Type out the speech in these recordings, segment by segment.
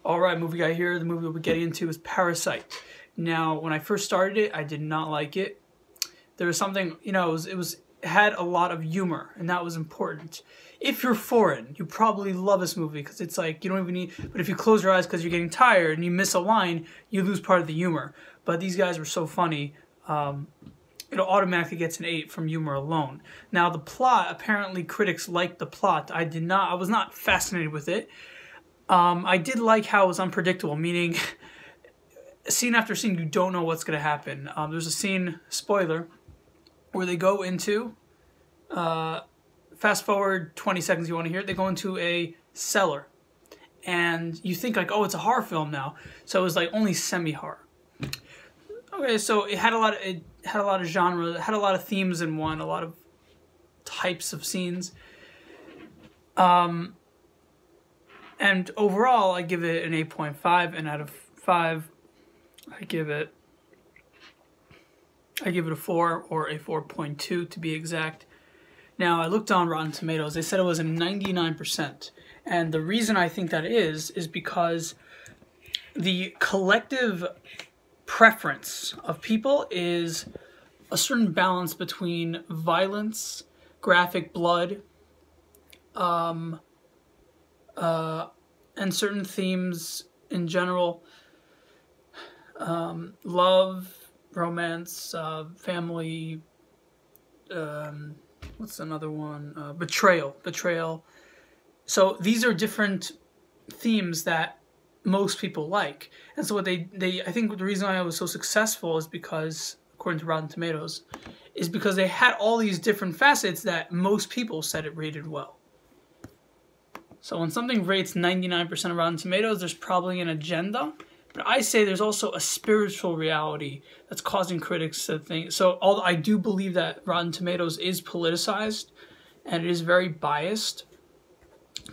Alright, movie guy here. The movie we'll be getting into is Parasite. Now, when I first started it, I did not like it. There was something, it had a lot of humor, and that was important. If you're foreign, you probably love this movie, because it's like, you don't even need, but if you close your eyes because you're getting tired and you miss a line, you lose part of the humor. But these guys were so funny, it automatically gets an 8 from humor alone. Now, the plot, apparently critics liked the plot. I was not fascinated with it. I did like how it was unpredictable, meaning scene after scene, you don't know what's going to happen. There's a scene, spoiler, where they go into, fast forward 20 seconds you want to hear it, they go into a cellar. And you think like, oh, it's a horror film now. So it was like only semi-horror. Okay, so it had a lot of genre, it had a lot of themes in one, a lot of types of scenes. And overall, I give it an 8.5, and out of 5, I give it a 4 or a 4.2 to be exact. Now, I looked on Rotten Tomatoes. They said it was a 99%. And the reason I think that is because the collective preference of people is a certain balance between violence, graphic blood, and certain themes in general, love, romance, family, what's another one? Betrayal. So these are different themes that most people like. And so what I think the reason why I was so successful is because, according to Rotten Tomatoes, is because they had all these different facets that most people said it rated well. So when something rates 99% of Rotten Tomatoes, there's probably an agenda. But I say there's also a spiritual reality that's causing critics to think. So although I do believe that Rotten Tomatoes is politicized and it is very biased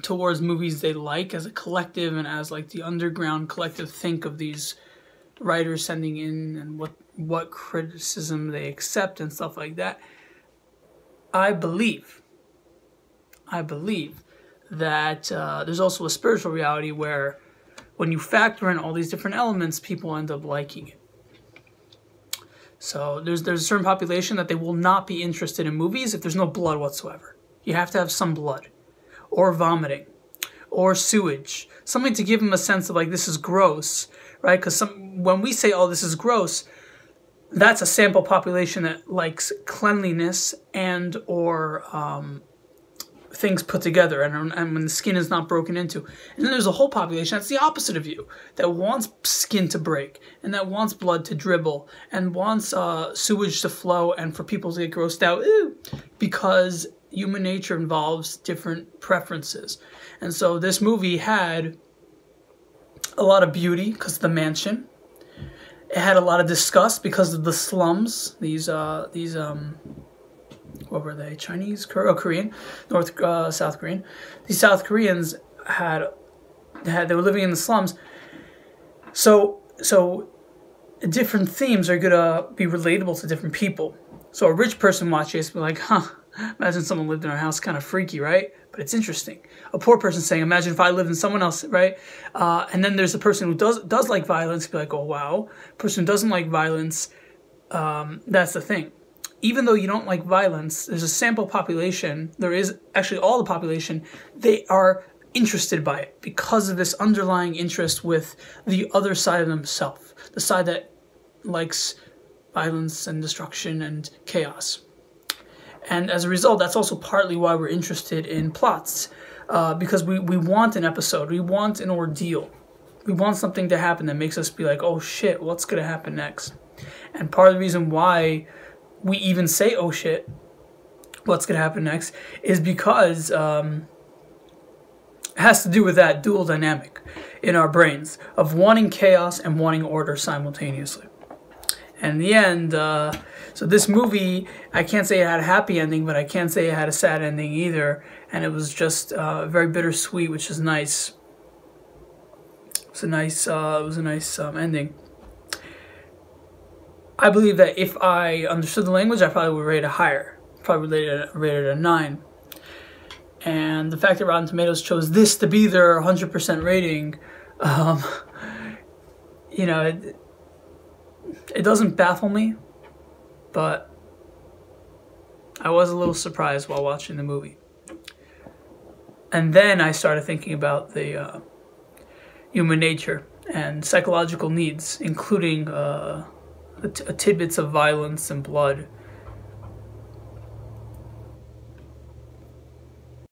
towards movies they like as a collective and as like the underground collective think of these writers sending in and what criticism they accept and stuff like that. I believe that there's also a spiritual reality where when you factor in all these different elements, people end up liking it. So there's a certain population that they will not be interested in movies if there's no blood whatsoever. You have to have some blood, or vomiting, or sewage, something to give them a sense of like, this is gross, right? Because when we say, oh, this is gross, that's a sample population that likes cleanliness and or things put together, and when the skin is not broken into. And then there's a whole population that's the opposite of you, that wants skin to break, and that wants blood to dribble, and wants sewage to flow, and for people to get grossed out, because human nature involves different preferences. And so this movie had a lot of beauty because of the mansion. It had a lot of disgust because of the slums. What were they? Chinese? Korean? South Korean. These South Koreans they were living in the slums. So different themes are gonna be relatable to different people. So a rich person watching this will be like, huh, imagine someone lived in our house, kind of freaky, right? But it's interesting. A poor person saying, imagine if I lived in someone else, right? And then there's the person who does like violence, be like, oh wow. Person who doesn't like violence, that's the thing. Even though you don't like violence, there's a sample population, there is actually all the population, they are interested by it because of this underlying interest with the other side of themselves, the side that likes violence and destruction and chaos. And as a result, that's also partly why we're interested in plots, because we want an episode, we want an ordeal, we want something to happen that makes us be like, oh shit, what's going to happen next? And part of the reason why we even say, oh shit, what's going to happen next, is because it has to do with that dual dynamic in our brains of wanting chaos and wanting order simultaneously. And in the end, so this movie, I can't say it had a happy ending, but I can't say it had a sad ending either. And it was just very bittersweet, which is nice. It was a nice ending. I believe that if I understood the language, I probably would rate it higher. Probably rated a 9. And the fact that Rotten Tomatoes chose this to be their 100% rating You know, it doesn't baffle me, but I was a little surprised while watching the movie. And then I started thinking about the human nature and psychological needs, including tidbits of violence and blood